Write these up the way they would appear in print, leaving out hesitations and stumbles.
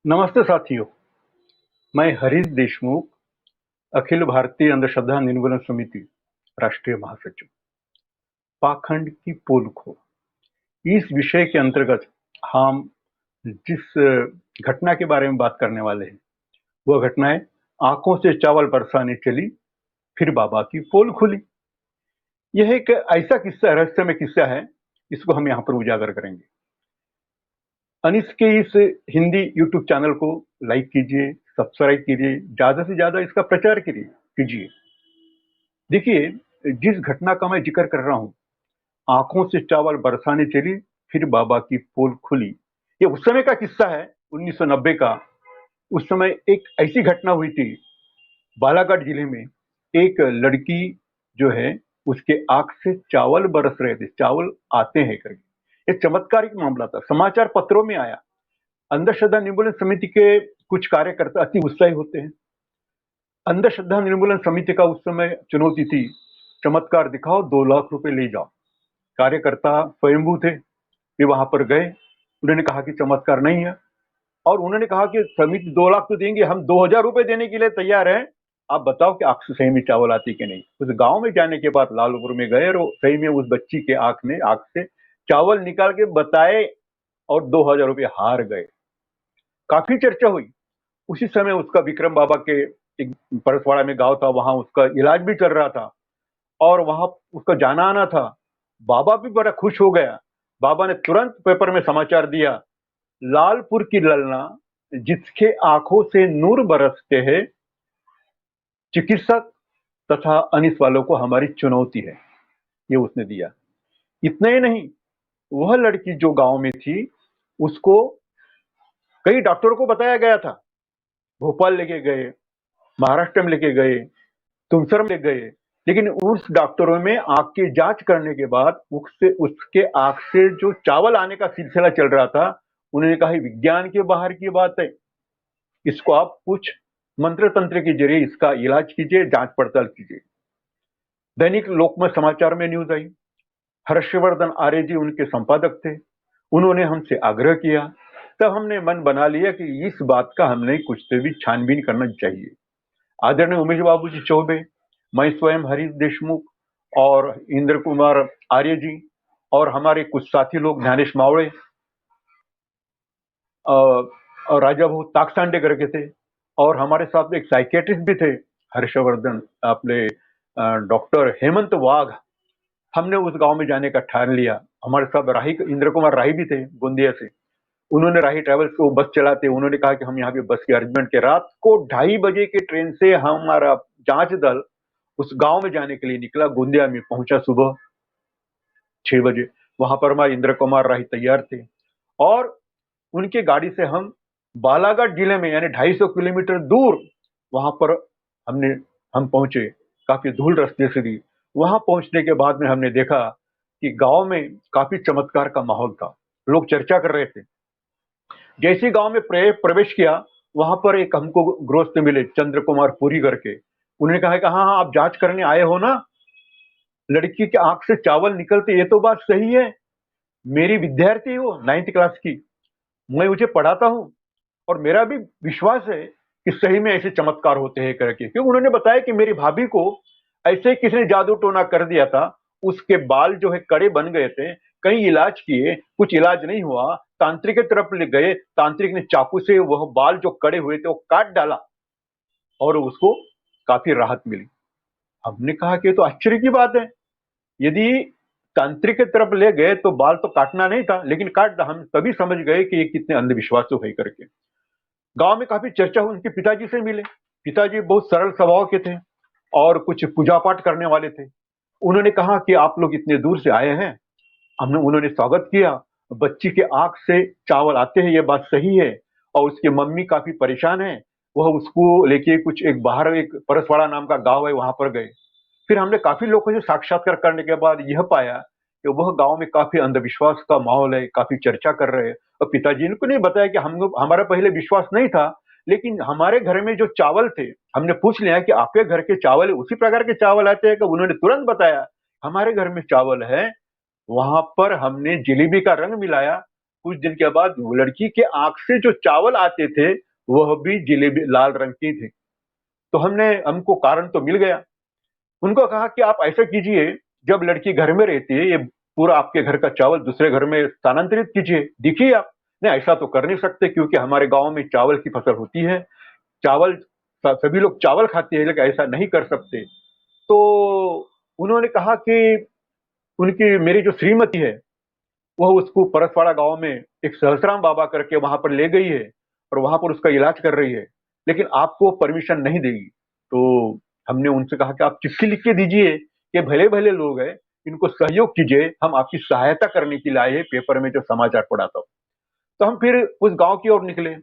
नमस्ते साथियों, मैं हरीश देशमुख, अखिल भारतीय अंधश्रद्धा निर्मूलन समिति राष्ट्रीय महासचिव। पाखंड की पोल खो, इस विषय के अंतर्गत हम जिस घटना के बारे में बात करने वाले हैं वह घटना है आंखों से चावल बरसाने चली फिर बाबा की पोल खुली। यह एक ऐसा किस्सा, रहस्यमय किस्सा है, इसको हम यहाँ पर उजागर करेंगे। अनिस के इस हिंदी यूट्यूब चैनल को लाइक कीजिए, सब्सक्राइब कीजिए, ज्यादा से ज्यादा इसका प्रचार कीजिए। देखिए, जिस घटना का मैं जिक्र कर रहा हूं, आंखों से चावल बरसाने चली फिर बाबा की पोल खुली, ये उस समय का किस्सा है, 1990 का। उस समय एक ऐसी घटना हुई थी बालाघाट जिले में। एक लड़की जो है, उसके आंख से चावल बरस रहे थे, चावल आते हैं करके। एक चमत्कारिक मामला था, समाचार पत्रों में आया। अंधश्रद्धा निर्मूलन समिति के कुछ कार्यकर्ता अति उत्साही होते हैं। अंधश्रद्धा निर्मूलन समिति का उस समय चुनौती थी, चमत्कार दिखाओ, 2 लाख रुपए ले जाओ। कार्यकर्ता स्वयंभू थे, वे वहां पर गए। उन्होंने कहा कि चमत्कार नहीं है, और उन्होंने कहा कि समिति 2 लाख तो देंगे, हम 2,000 रुपए देने के लिए तैयार हैं। आप बताओ कि आंख से सही में चावल आती कि नहीं। उस गांव में जाने के बाद लालपुर में गए और सही में उस बच्ची के आंख से चावल निकाल के बताए, और 2,000 रुपये हार गए। काफी चर्चा हुई। उसी समय उसका विक्रम बाबा के एक परसवाड़ा में गांव था, वहां उसका इलाज भी चल रहा था और वहां उसका जाना आना था। बाबा भी बड़ा खुश हो गया। बाबा ने तुरंत पेपर में समाचार दिया, लालपुर की ललना जिसके आंखों से नूर बरसते हैं, चिकित्सक तथा अनिस वालों को हमारी चुनौती है। ये उसने दिया। इतना ही नहीं, वह लड़की जो गांव में थी, उसको कई डॉक्टरों को बताया गया था। भोपाल लेके गए, महाराष्ट्र में लेके गए, तुमसर में गए, लेकिन उस डॉक्टरों में आंख की जांच करने के बाद उसके आंख से जो चावल आने का सिलसिला चल रहा था, उन्होंने कहा विज्ञान के बाहर की बात है, इसको आप कुछ मंत्र तंत्र के जरिए इसका इलाज कीजिए, जांच पड़ताल कीजिए। दैनिक लोकमत समाचार में न्यूज आई। हर्षवर्धन आर्य जी उनके संपादक थे। उन्होंने हमसे आग्रह किया, तब हमने मन बना लिया कि इस बात का हमने कुछ तो भी छानबीन करना चाहिए। आदरणीय उमेश बाबू जी चौबे, मैं स्वयं हरीश देशमुख और इंद्र कुमार आर्य जी और हमारे कुछ साथी लोग, ज्ञानेश मावड़े और राजा भाऊ ताकसांडे करके थे, और हमारे साथ एक साइकेट्रिस्ट भी थे, हर्षवर्धन, अपने डॉक्टर हेमंत वाघ। हमने उस गांव में जाने का ठान लिया। हमारे साथ राही, इंद्र कुमार राही भी थे गोंदिया से। उन्होंने राही ट्रेवल्स को बस चलाते, उन्होंने कहा कि हम यहाँ पे बस के अरेंजमेंट के, रात को 2:30 बजे के ट्रेन से हमारा जांच दल उस गांव में जाने के लिए निकला। गोंदिया में पहुंचा सुबह 6 बजे। वहां पर हमारे इंद्र कुमार राही तैयार थे, और उनके गाड़ी से हम बालाघाट जिले में, यानी 250 किलोमीटर दूर, वहां पर हमने हम पहुंचे। काफी धूल रास्ते से थी। वहां पहुंचने के बाद में हमने देखा कि गांव में काफी चमत्कार का माहौल था। लोग चर्चा कर रहे थे। जैसे गांव में प्रवेश किया, वहां पर एक हमको गृहस्थ मिले, चंद्र कुमार पुरी करके। उन्होंने कहा कि हाँ हाँ, आप जांच करने आए हो ना, लड़की के आंख से चावल निकलते, ये तो बात सही है। मेरी विद्यार्थी हो 9th क्लास की, मैं उसे पढ़ाता हूँ, और मेरा भी विश्वास है कि सही में ऐसे चमत्कार होते हैं करके। क्योंकि उन्होंने बताया कि मेरी भाभी को ऐसे ही किसी ने जादू टोना कर दिया था। उसके बाल जो है कड़े बन गए थे, कई इलाज किए, कुछ इलाज नहीं हुआ। तांत्रिक की तरफ ले गए, तांत्रिक ने चाकू से वह बाल जो कड़े हुए थे वो काट डाला, और उसको काफी राहत मिली। हमने कहा कि ये तो आश्चर्य की बात है। यदि तांत्रिक की तरफ ले गए तो बाल तो काटना नहीं था, लेकिन काट दिया। हम तभी समझ गए कि ये कितने अंधविश्वासु है करके। गांव में काफी चर्चा हुई। उनके पिताजी से मिले। पिताजी बहुत सरल स्वभाव के थे और कुछ पूजा पाठ करने वाले थे। उन्होंने कहा कि आप लोग इतने दूर से आए हैं। उन्होंने स्वागत किया। बच्ची के आंख से चावल आते हैं, ये बात सही है, और उसकी मम्मी काफी परेशान है। वह उसको लेके कुछ एक बाहर, एक परसवाड़ा नाम का गांव है, वहां पर गए। फिर हमने काफी लोगों से साक्षात्कार करने के बाद यह पाया कि वह गांव में काफी अंधविश्वास का माहौल है, काफी चर्चा कर रहे हैं। और पिताजी ने को नहीं बताया कि हम लोग, हमारा पहले विश्वास नहीं था, लेकिन हमारे घर में जो चावल थे, हमने पूछ लिया कि आपके घर के चावल उसी प्रकार के चावल आते हैं? कि उन्होंने तुरंत बताया हमारे घर में चावल है। वहां पर हमने जलेबी का रंग मिलाया, कुछ दिन के बाद वो लड़की के आंख से जो चावल आते थे वह भी जिलेबी लाल रंग के थे। तो हमको कारण तो मिल गया। उनको कहा कि आप ऐसा कीजिए, जब लड़की घर में रहती है ये पूरा आपके घर का चावल दूसरे घर में स्थानांतरित कीजिए, देखिए आप। नहीं, ऐसा तो कर नहीं सकते क्योंकि हमारे गांव में चावल की फसल होती है, चावल सभी लोग चावल खाते हैं, लेकिन ऐसा नहीं कर सकते। तो उन्होंने कहा कि उनकी मेरी जो श्रीमती है वह उसको परसवाड़ा गांव में एक सहसराम बाबा करके वहां पर ले गई है और वहां पर उसका इलाज कर रही है, लेकिन आपको परमिशन नहीं देगी। तो हमने उनसे कहा कि आप चिट्ठी लिख के दीजिए कि भले भले लोग हैं, इनको सहयोग कीजिए, हम आपकी सहायता करने के लिए आए हैं, पेपर में जो समाचार पढ़ा था। तो हम फिर उस गांव की ओर निकले।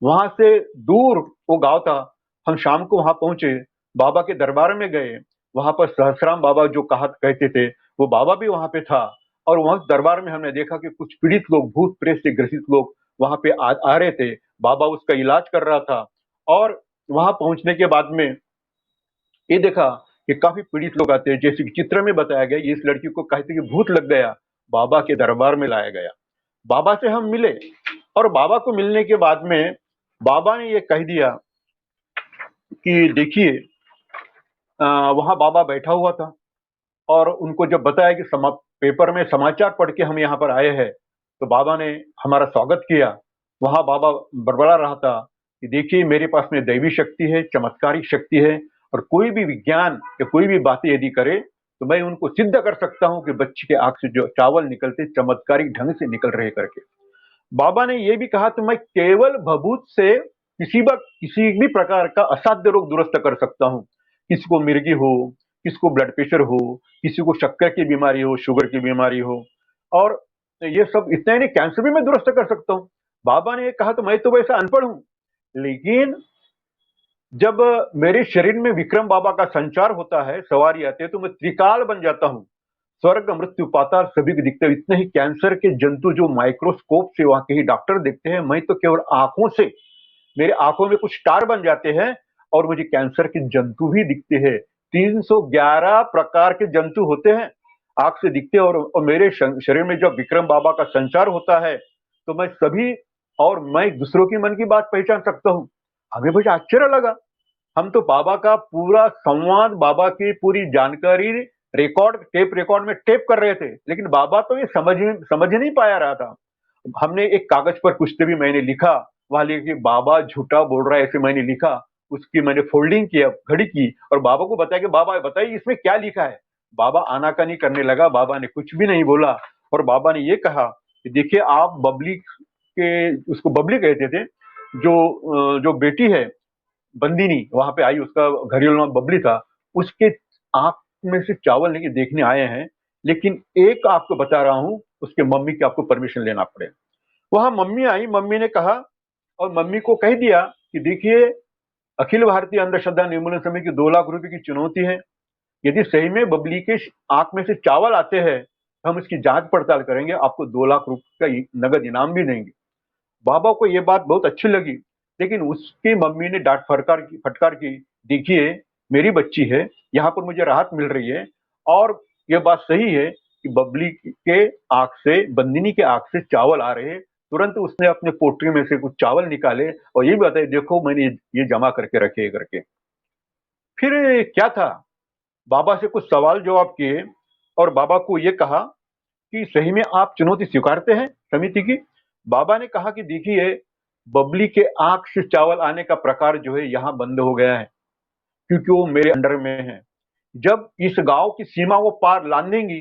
वहां से दूर वो गांव था। हम शाम को वहां पहुंचे, बाबा के दरबार में गए। वहां पर सहसराम बाबा जो कहा कहते थे वो बाबा भी वहां पे था। और वहां दरबार में हमने देखा कि कुछ पीड़ित लोग, भूत प्रेत से ग्रसित लोग वहां पे आ रहे थे। बाबा उसका इलाज कर रहा था। और वहां पहुंचने के बाद में ये देखा कि काफी पीड़ित लोग आते हैं, जैसे कि चित्र में बताया गया, इस लड़की को कहते कि भूत लग गया, बाबा के दरबार में लाया गया। बाबा से हम मिले और बाबा को मिलने के बाद में बाबा ने ये कह दिया कि देखिए, वहां बाबा बैठा हुआ था और उनको जब बताया कि पेपर में समाचार पढ़ के हम यहाँ पर आए हैं, तो बाबा ने हमारा स्वागत किया। वहां बाबा बड़बड़ा रहा था कि देखिए, मेरे पास में दैवी शक्ति है, चमत्कारिक शक्ति है, और कोई भी विज्ञान या कोई भी बातें यदि करे तो मैं उनको सिद्ध कर सकता हूँ कि बच्चे के आंख से जो चावल निकलते चमत्कारिक ढंग से निकल रहे करके। बाबा ने यह भी कहा तो मैं केवल भभूत से किसी भी प्रकार का असाध्य रोग दुरुस्त कर सकता हूँ। किसी को मिर्गी हो, किसी को ब्लड प्रेशर हो, किसी को शक्कर की बीमारी हो, शुगर की बीमारी हो, और ये सब इतना ही नहीं, कैंसर भी मैं दुरुस्त कर सकता हूँ। बाबा ने कहा तो मैं तो वैसा अनपढ़ हूँ, लेकिन जब मेरे शरीर में विक्रम बाबा का संचार होता है, सवारी आते हैं, तो मैं त्रिकाल बन जाता हूँ। स्वर्ग मृत्यु पाताल सभी को दिखते हैं। इतने ही कैंसर के जंतु जो माइक्रोस्कोप से वहां के ही डॉक्टर देखते हैं, मैं तो केवल आंखों से, मेरे आंखों में कुछ स्टार बन जाते हैं और मुझे कैंसर के जंतु भी दिखते हैं। 311 प्रकार के जंतु होते हैं, आंख से दिखते हैं। और मेरे शरीर में जब विक्रम बाबा का संचार होता है तो मैं सभी और मैं दूसरों की मन की बात पहचान सकता हूँ। हमें मुझे आश्चर्य लगा। हम तो बाबा का पूरा संवाद, बाबा की पूरी जानकारी टेप रिकॉर्ड में टेप कर रहे थे, लेकिन बाबा तो ये समझ नहीं पाया रहा था। हमने एक कागज पर कुछ भी मैंने लिखा, वहां लिखा कि बाबा झूठा बोल रहा है, ऐसे मैंने लिखा। उसकी मैंने फोल्डिंग किया, घड़ी की, और बाबा को बताया कि बाबा बताइए इसमें क्या लिखा है। बाबा आनाकानी करने लगा, बाबा ने कुछ भी नहीं बोला। और बाबा ने ये कहा कि देखिए, आप बबली के, उसको बबली कहते थे, जो बेटी है बंदिनी वहां पे आई, उसका घरेलू नाम बबली था, उसके आंख में से चावल नहीं देखने आए हैं, लेकिन एक आपको बता रहा हूं, उसके मम्मी की आपको परमिशन लेना पड़ेगा। वहां मम्मी आई, मम्मी ने कहा और मम्मी को कह दिया कि देखिए, अखिल भारतीय अंधश्रद्धा निर्मूलन समिति की 2 लाख रुपए की चुनौती है। यदि सही में बबली के आंख में से चावल आते हैं तो हम इसकी जांच पड़ताल करेंगे, आपको 2 लाख रुपए का नगद इनाम भी देंगे। बाबा को ये बात बहुत अच्छी लगी, लेकिन उसकी मम्मी ने डांट फटकार की, देखिए, मेरी बच्ची है, यहाँ पर मुझे राहत मिल रही है, और ये बात सही है कि बबली के आंख से, बंदिनी के आंख से चावल आ रहे हैं। तुरंत उसने अपने पोटरी में से कुछ चावल निकाले और ये भी बताया, देखो मैंने ये जमा करके रखे करके। फिर क्या था, बाबा से कुछ सवाल जवाब किए और बाबा को ये कहा कि सही में आप चुनौती स्वीकारते हैं समिति की। बाबा ने कहा कि देखिए, बबली के आंख से चावल आने का प्रकार जो है यहाँ बंद हो गया है, क्योंकि वो मेरे अंडर में है। जब इस गांव की सीमा वो पार लांघेंगी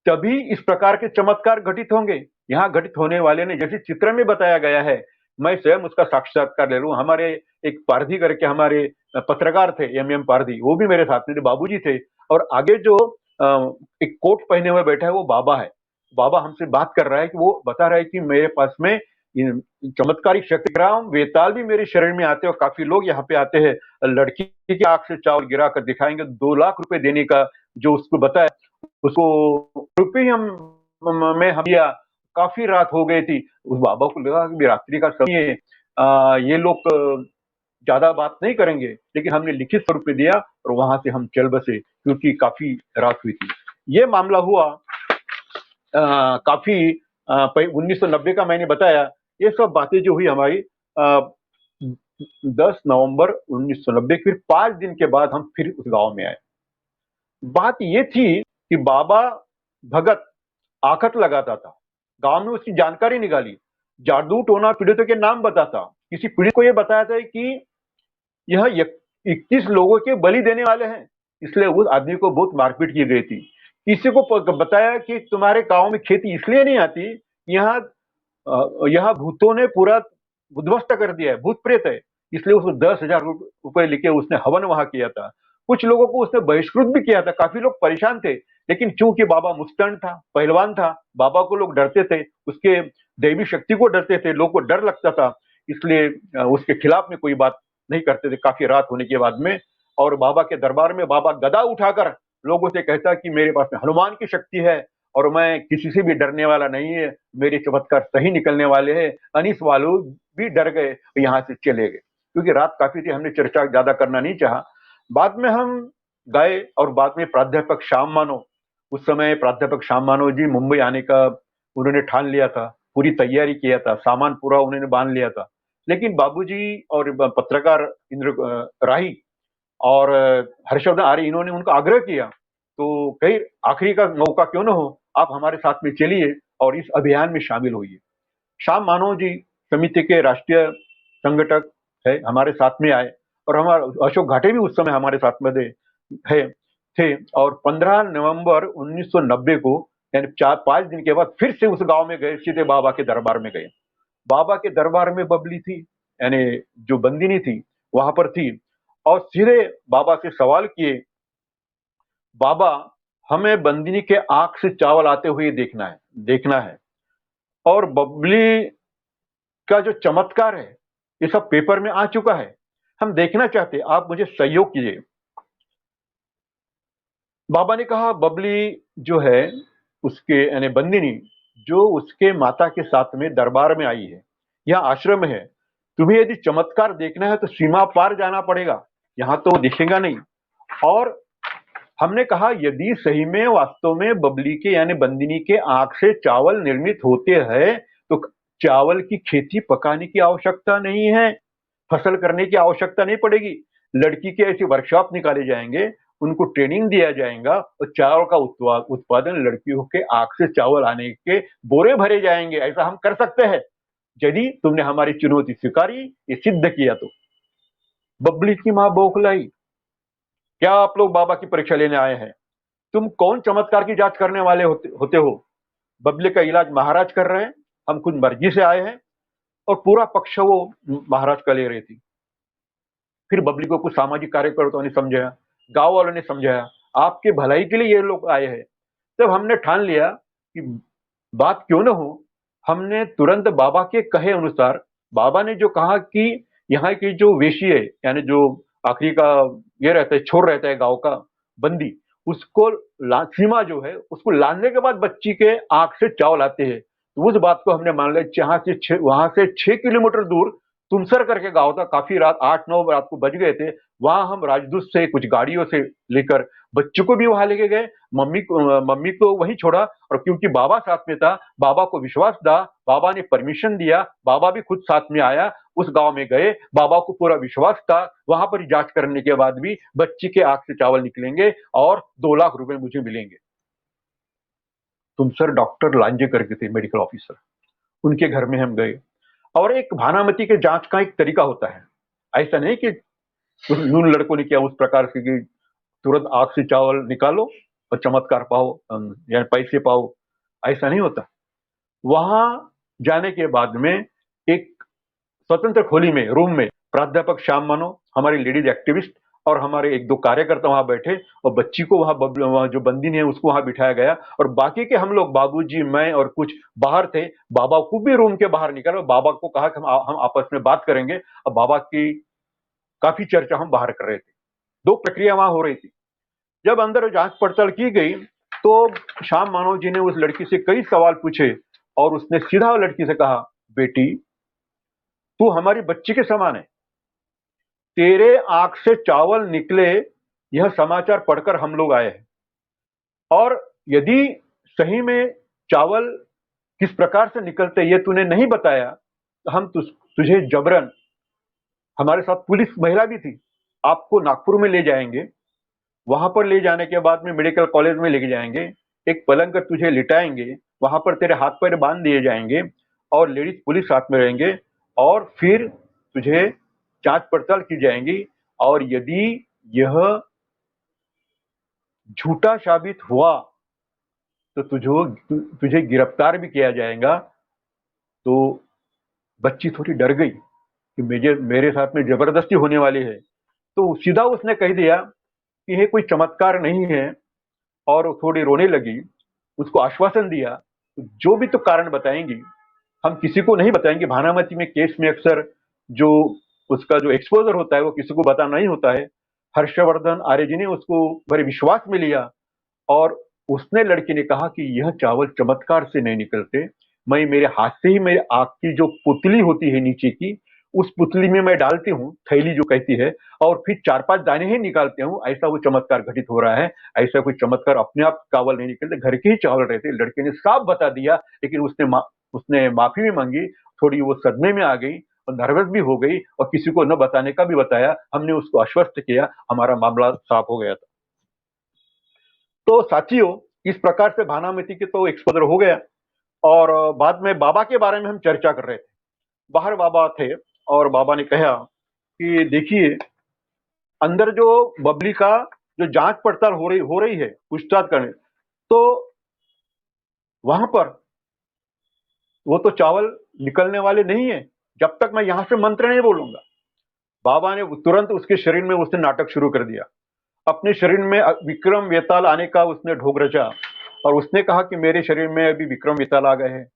तभी इस प्रकार के चमत्कार घटित होंगे। यहाँ घटित होने वाले ने, जैसे चित्र में बताया गया है, मैं स्वयं उसका साक्षात्कार ले लूं। हमारे एक पारधी करके हमारे पत्रकार थे, एम पारधी, वो भी मेरे साथ में थे, बाबूजी थे। और आगे जो एक कोट पहने हुए बैठा है वो बाबा है। बाबा हमसे बात कर रहा है कि वो बता रहा है कि मेरे पास में चमत्कारिक शक्तिग्राम वेताल भी मेरे शरीर में आते हैं और काफी लोग यहाँ पे आते हैं। लड़की की आंख से चावल गिरा कर दिखाएंगे, 2 लाख रुपए देने का जो उसको बताया, उसको रुपये ही हम दिया। काफी रात हो गई थी, उस बाबा को लगा कि रात्रि का समय है, ये लोग ज्यादा बात नहीं करेंगे, लेकिन हमने लिखित स्वरूप में दिया और वहां से हम चल बसे, क्योंकि काफी रात हुई थी। ये मामला हुआ काफी 1990 का मैंने बताया, ये सब बातें जो हुई हमारी 10 नवंबर 1990, फिर 5 दिन के बाद हम फिर उस गांव में आए। बात ये थी कि बाबा भगत आखत लगाता था, गांव में उसकी जानकारी निकाली, जादू टोना पीड़ितों के नाम बताता, किसी पीड़ित को ये बताया था कि यह 21 लोगों के बलि देने वाले हैं, इसलिए उस आदमी को बहुत मारपीट की गई थी। किसी को बताया कि तुम्हारे गांव में खेती इसलिए नहीं आती, यहाँ यहाँ भूतों ने पूरा उद्ध्वस्त कर दिया है, भूत प्रेत है, इसलिए उसको 10,000 रुपए लेके उसने हवन वहां किया था। कुछ लोगों को उसने बहिष्कृत भी किया था, काफी लोग परेशान थे, लेकिन चूंकि बाबा मुस्तैद था, पहलवान था, बाबा को लोग डरते थे, उसके दैवी शक्ति को डरते थे, लोगों को डर लगता था, इसलिए उसके खिलाफ में कोई बात नहीं करते थे काफी रात होने के बाद में। और बाबा के दरबार में बाबा गदा उठाकर लोगों से कहता कि मेरे पास में हनुमान की शक्ति है और मैं किसी से भी डरने वाला नहीं है, मेरे चमत्कार सही निकलने वाले हैं। अनीस वालों भी डर गए, यहाँ से चले गए, क्योंकि रात काफी थी, हमने चर्चा ज्यादा करना नहीं चाहा। बाद में हम गए और बाद में प्राध्यापक श्याम मानव, उस समय प्राध्यापक श्याम मानव जी मुंबई आने का उन्होंने ठान लिया था, पूरी तैयारी किया था, सामान पूरा उन्होंने बांध लिया था, लेकिन बाबूजी और पत्रकार इंद्र राही और हर्षवर्धन आर्य, इन्होंने उनका आग्रह किया, तो कहीं आखिरी का मौका क्यों ना हो, आप हमारे साथ में चलिए और इस अभियान में शामिल होइए। श्याम मानव जी समिति के राष्ट्रीय संगठक है, हमारे साथ में आए, और हमारे अशोक घाटे भी उस समय हमारे साथ में थे। और 15 नवंबर 1990 को, यानी 4-5 दिन के बाद फिर से उस गांव में गए, सीधे बाबा के दरबार में गए। बाबा के दरबार में बबली थी, यानी जो बंदिनी थी वहां पर थी, और सीधे बाबा से सवाल किए, बाबा हमें बंदिनी के आंख से चावल आते हुए देखना है, और बबली का जो चमत्कार है ये सब पेपर में आ चुका है, हम देखना चाहते, आप मुझे सहयोग कीजिए। बाबा ने कहा, बबली जो है उसके यानी बंदिनी जो उसके माता के साथ में दरबार में आई है, यह आश्रम है, तुम्हें यदि चमत्कार देखना है तो सीमा पार जाना पड़ेगा, यहाँ तो दिखेगा नहीं। और हमने कहा, यदि सही में वास्तव में बबली के यानी बंदिनी के आंख से चावल निर्मित होते हैं तो चावल की खेती पकाने की आवश्यकता नहीं है, फसल करने की आवश्यकता नहीं पड़ेगी, लड़की के ऐसे वर्कशॉप निकाले जाएंगे, उनको ट्रेनिंग दिया जाएगा और चावल का उत्पादन लड़कियों के आंख से चावल आने के बोरे भरे जाएंगे, ऐसा हम कर सकते हैं यदि तुमने हमारी चुनौती स्वीकारी, ये सिद्ध किया तो। बबली की मां बौखलाई, क्या आप लोग बाबा की परीक्षा लेने आए हैं? तुम कौन चमत्कार की जांच करने वाले होते हो? बबली का इलाज महाराज कर रहे हैं, हम खुद मर्जी से आए हैं, और पूरा पक्ष वो महाराज का ले रही थी। फिर बबली को कुछ सामाजिक कार्यकर्ताओं ने समझाया, गांव वालों ने समझाया, आपके भलाई के लिए ये लोग आए हैं। तब हमने ठान लिया कि बात क्यों न हो, हमने तुरंत बाबा के कहे अनुसार, बाबा ने जो कहा कि यहाँ की जो वेशी है, यानी जो आखिरी का ये रहता है, छोर रहता है गांव का बंदी, उसको सीमा जो है उसको लादने के बाद बच्ची के आंख से चावल आते हैं, तो उस बात को हमने मान लिया। वहां से 6 किलोमीटर दूर तुमसर करके गांव था, काफी रात 8-9 रात को बज गए थे, वहां हम राजदूत से कुछ गाड़ियों से लेकर बच्चों को भी वहां लेके गए, मम्मी को वहीं छोड़ा, और क्योंकि बाबा साथ में था, बाबा को विश्वास था, बाबा ने परमिशन दिया, बाबा भी खुद साथ में आया, उस गांव में गए, बाबा को पूरा विश्वास था, वहां पर जांच करने के बाद भी बच्ची के आंख से चावल निकलेंगे और 2 लाख रुपए मुझे मिलेंगे। तुम सर डॉक्टर लांजे करके थे, मेडिकल ऑफिसर, उनके घर में हम गए, और एक भानामती के जांच का एक तरीका होता है, ऐसा नहीं कि उन लड़कों ने किया उस प्रकार से कि तुरंत आंख से चावल निकालो और चमत्कार पाओ या पैसे पाओ, ऐसा नहीं होता। वहां जाने के बाद में एक स्वतंत्र खोली में रूम में प्राध्यापक श्याम मानो, हमारी लेडीज एक्टिविस्ट और हमारे 1-2 कार्यकर्ता वहां बैठे, और बच्ची को वहां जो बंदिनी है उसको वहां बिठाया गया, और बाकी के हम लोग, बाबूजी, मैं और कुछ बाहर थे, बाबा को भी रूम के बाहर निकाला, बाबा को कहा कि हम आपस में बात करेंगे, और बाबा की काफी चर्चा हम बाहर कर रहे थे। 2 प्रक्रिया वहां हो रही थी। जब अंदर जांच पड़ताल की गई तो श्याम मानव जी ने उस लड़की से कई सवाल पूछे, और उसने सीधा लड़की से कहा, बेटी तू हमारी बच्ची के समान है, तेरे आंख से चावल निकले यह समाचार पढ़कर हम लोग आए हैं, और यदि सही में चावल किस प्रकार से निकलते ये तूने नहीं बताया तो हम तुझे जबरन, हमारे साथ पुलिस महिला भी थी, आपको नागपुर में ले जाएंगे, वहां पर ले जाने के बाद में मेडिकल कॉलेज में लेके जाएंगे, एक पलंग पर तुझे लिटाएंगे, वहां पर तेरे हाथ पैर बांध दिए जाएंगे और लेडीज पुलिस साथ में रहेंगे और फिर तुझे जांच पड़ताल की जाएंगी और यदि यह झूठा साबित हुआ तो तुझे गिरफ्तार भी किया जाएगा। तो बच्ची थोड़ी डर गई कि मेरे साथ में जबरदस्ती होने वाली है, तो सीधा उसने कह दिया कि यह कोई चमत्कार नहीं है और थोड़ी रोने लगी। उसको आश्वासन दिया जो भी तो कारण बताएंगी हम किसी को नहीं बताएंगे। भानामती में केस में अक्सर जो उसका जो एक्सपोजर होता है वो किसी को बताना नहीं होता है। हर्षवर्धन आर्य जी ने उसको बड़े विश्वास में लिया और उसने लड़की ने कहा कि यह चावल चमत्कार से नहीं निकलते, मैं मेरे हाथ से ही मेरे आग की जो पुतली होती है नीचे की, उस पुतली में मैं डालती हूँ, थैली जो कहती है, और फिर 4-5 दाने ही निकालते हूँ, ऐसा वो चमत्कार घटित हो रहा है। ऐसा कोई चमत्कार अपने आप चावल नहीं निकलते, घर के ही चावल रहते। लड़के ने साफ बता दिया, लेकिन उसने माफी भी मांगी। थोड़ी वो सदमे में आ गई और नर्वस भी हो गई और किसी को न बताने का भी बताया। हमने उसको आश्वस्त किया, हमारा मामला साफ हो गया था। तो साथियों, इस प्रकार से भानामती के तो एक्सपोजर हो गया और बाद में बाबा के बारे में हम चर्चा कर रहे थे। बाहर बाबा थे और बाबा ने कहा कि देखिए, अंदर जो बबली का जो जांच पड़ताल हो रही है, पूछताछ करने, तो वहां पर वो तो चावल निकलने वाले नहीं है जब तक मैं यहां से मंत्र नहीं बोलूंगा। बाबा ने तुरंत उसके शरीर में उसने नाटक शुरू कर दिया। अपने शरीर में विक्रम वेताल आने का उसने ढोंग रचा और उसने कहा कि मेरे शरीर में अभी विक्रम वेताल आ गए हैं,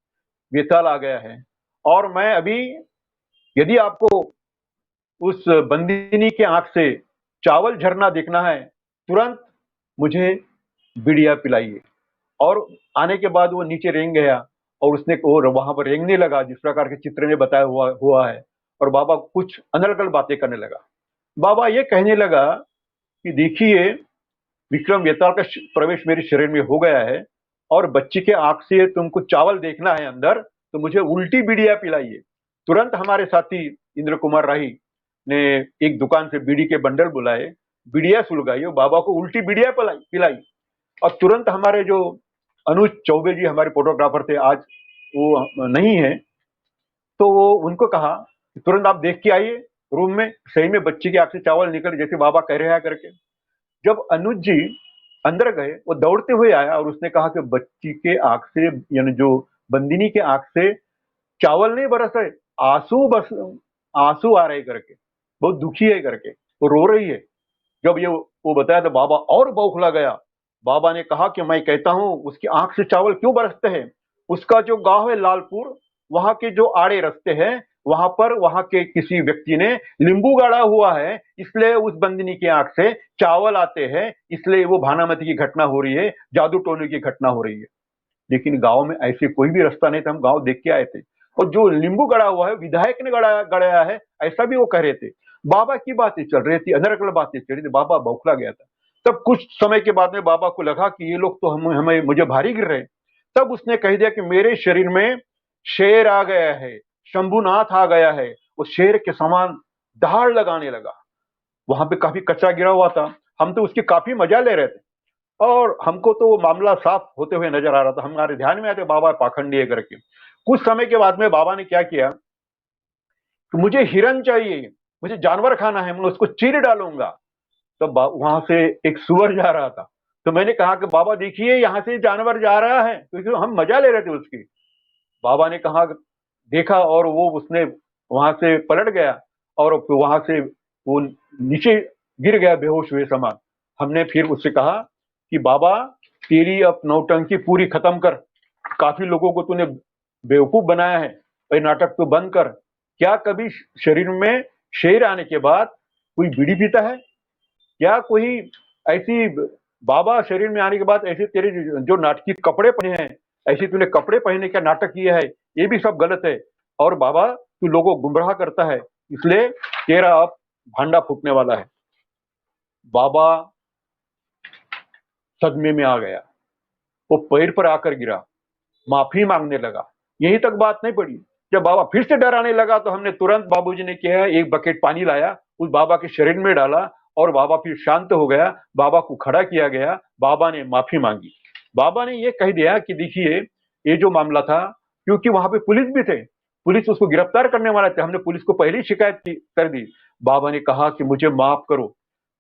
वेताल आ गया है और मैं अभी, यदि आपको उस बंदिनी के आंख से चावल झरना देखना है, तुरंत मुझे बिड़िया पिलाइए। और आने के बाद वो नीचे रेंग गया और उसने और वहां पर रेंगने लगा जिस प्रकार के चित्र में बताया हुआ है। और बाबा कुछ अनर्गल बातें करने लगा। बाबा ये कहने लगा कि देखिए, विक्रम वेताल का प्रवेश मेरे शरीर में हो गया है और बच्ची के आंख से तुमको चावल देखना है अंदर, तो मुझे उल्टी बीड़िया पिलाइए। तुरंत हमारे साथी इंद्र कुमार राही ने एक दुकान से बीड़ी के बंडल बुलाए, बीड़िया सुलगाई और बाबा को उल्टी बीड़िया पिलाई। और तुरंत हमारे जो अनुज चौबे जी हमारे फोटोग्राफर थे, आज वो नहीं है, तो वो उनको कहा कि तुरंत आप देख के आइए रूम में, सही में बच्ची की आंख से चावल निकल जैसे बाबा कह रहे हैं करके। जब अनुज जी अंदर गए, वो दौड़ते हुए आया और उसने कहा कि बच्ची के आंख से, यानी जो बंदिनी के आंख से चावल नहीं बरस रहे, आंसू बस, आंसू आ रहे करके, बहुत दुखी है करके, वो रो रही है। जब ये वो बताया तो बाबा और बौखला गया। बाबा ने कहा कि मैं कहता हूं उसकी आंख से चावल क्यों बरसते हैं। उसका जो गांव है लालपुर, वहां के जो आड़े रास्ते हैं, वहां पर वहां के किसी व्यक्ति ने नींबू गाड़ा हुआ है, इसलिए उस बंदिनी की आंख से चावल आते हैं, इसलिए वो भानामती की घटना हो रही है, जादू टोने की घटना हो रही है। लेकिन गांव में ऐसे कोई भी रास्ता नहीं था, हम गांव देख के आए थे। और जो नींबू गड़ा हुआ है विधायक ने गड़ाया है, ऐसा भी वो कह रहे थे। बाबा की बातें चल रही थी, अनर्गल बातें चल रही थी, बाबा बौखला गया था। तब कुछ समय के बाद में बाबा को लगा कि ये लोग तो हमें मुझे भारी गिर रहे। तब उसने कह दिया कि मेरे शरीर में शेर आ गया है, शंभुनाथ आ गया है। वो शेर के समान दहाड़ लगाने लगा। वहां पे काफी कचरा गिरा हुआ था, हम तो उसकी काफी मजा ले रहे थे और हमको तो वो मामला साफ होते हुए नजर आ रहा था। हमारे ध्यान में आते बाबा पाखंडी है करके। कुछ समय के बाद में बाबा ने क्या किया कि मुझे हिरन चाहिए, मुझे जानवर खाना है, मैं उसको चीर डालूंगा। तो वहां से एक सुअर जा रहा था, तो मैंने कहा कि बाबा देखिए यहाँ से जानवर जा रहा है, क्योंकि हम मजा ले रहे थे उसकी। बाबा ने कहा, देखा और वो उसने वहां से पलट गया और वहां से वो नीचे गिर गया बेहोश हुए समान। हमने फिर उससे कहा कि बाबा, तेरी अब नौटंकी पूरी खत्म कर, काफी लोगों को तूने बेवकूफ बनाया है, ये नाटक तो बंद कर। क्या कभी शरीर में शेर आने के बाद कोई बीड़ी पीता है? क्या कोई ऐसी, बाबा शरीर में आने के बाद ऐसे तेरे जो नाटकी कपड़े पहने हैं, ऐसे तूने कपड़े पहने का नाटक किया है, ये भी सब गलत है। और बाबा तू लोगों को गुमराह करता है, इसलिए तेरा अब भांडा फूटने वाला है। बाबा सदमे में आ गया, वो पैर पर आकर गिरा माफी मांगने लगा। यहीं तक बात नहीं पड़ी, जब बाबा फिर से डराने लगा तो हमने तुरंत, बाबूजी ने किया है, एक बकेट पानी लाया, उस बाबा के शरीर में डाला और बाबा फिर शांत हो गया। बाबा को खड़ा किया गया, बाबा ने माफी मांगी। बाबा ने ये कह दिया कि देखिए, ये जो मामला था, क्योंकि वहां पे पुलिस भी थे, पुलिस उसको गिरफ्तार करने वाला थे, हमने पुलिस को पहले ही शिकायत कर दी। बाबा ने कहा कि मुझे माफ करो,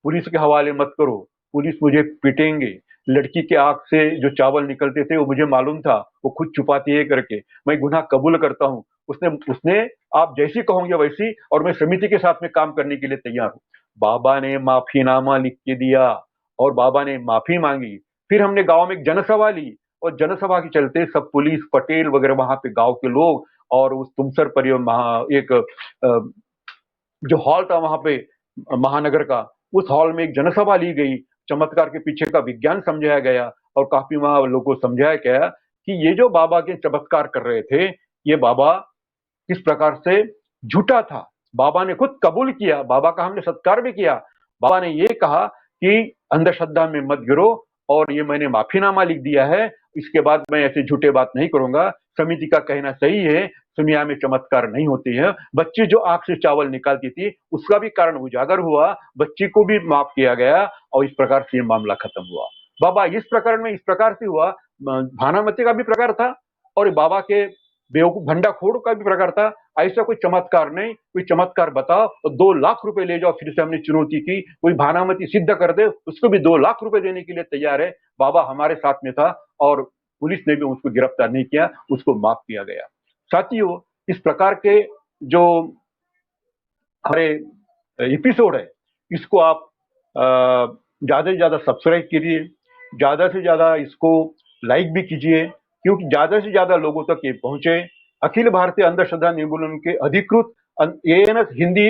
पुलिस के हवाले मत करो, पुलिस मुझे पीटेंगे, लड़की के आंख से जो चावल निकलते थे वो मुझे मालूम था, वो खुद छुपाती है करके, मैं गुनाह कबूल करता हूँ। उसने उसने आप जैसी कहोगे वैसी, और मैं समिति के साथ में काम करने के लिए तैयार हूँ। बाबा ने माफीनामा लिख के दिया और बाबा ने माफी मांगी। फिर हमने गांव में एक जनसभा ली और जनसभा के चलते सब पुलिस, पटेल वगैरह, वहां पे गांव के लोग, और उस तुमसर परिवार एक जो हॉल था वहां पे महानगर का, उस हॉल में एक जनसभा ली गई। चमत्कार के पीछे का विज्ञान समझाया गया और काफी वहां लोगों को समझाया गया कि ये जो बाबा के चमत्कार कर रहे थे, ये बाबा किस प्रकार से झूठा था। बाबा ने खुद कबूल किया, बाबा का हमने सत्कार भी किया। बाबा ने ये कहा कि अंधश्रद्धा में मत गिरो और ये मैंने माफीनामा लिख दिया है, इसके बाद मैं ऐसे झूठे बात नहीं करूंगा। समिति का कहना सही है, दुनिया में चमत्कार नहीं होती है। बच्ची जो आंख से चावल निकालती थी उसका भी कारण उजागर हुआ, बच्ची को भी माफ किया गया और इस प्रकार से ये मामला खत्म हुआ। बाबा इस प्रकरण में इस प्रकार से हुआ, भानामती का भी प्रकार था और बाबा के बेवकूफ भंडाखोर का भी प्रकार था। ऐसा कोई चमत्कार नहीं, कोई चमत्कार बताओ और 2 लाख रुपए ले जाओ। फिर से हमने चुनौती की, कोई भानामती सिद्ध कर दे, उसको भी 2 लाख रुपए देने के लिए तैयार है। बाबा हमारे साथ में था और पुलिस ने भी उसको गिरफ्तार नहीं किया, उसको माफ किया गया। साथियों, इस प्रकार के जो हमारे एपिसोड है, इसको आप ज्यादा से ज्यादा सब्सक्राइब कीजिए, ज्यादा से ज्यादा इसको लाइक भी कीजिए, क्योंकि ज्यादा से ज्यादा लोगों तक ये पहुंचे। अखिल भारतीय अंधश्रद्धा निर्मूलन के अधिकृत ANS Hindi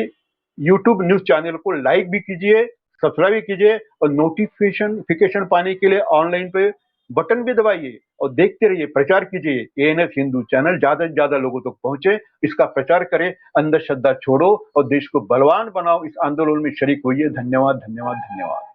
YouTube news channel को लाइक भी कीजिए, सब्सक्राइब भी कीजिए और नोटिफिकेशन पाने के लिए ऑनलाइन पे बटन भी दबाइए और देखते रहिए, प्रचार कीजिए। एएनएस हिंदू चैनल ज्यादा से ज्यादा लोगों तक पहुंचे, इसका प्रचार करें। अंधश्रद्धा छोड़ो और देश को बलवान बनाओ, इस आंदोलन में शरीक होइए। धन्यवाद, धन्यवाद, धन्यवाद।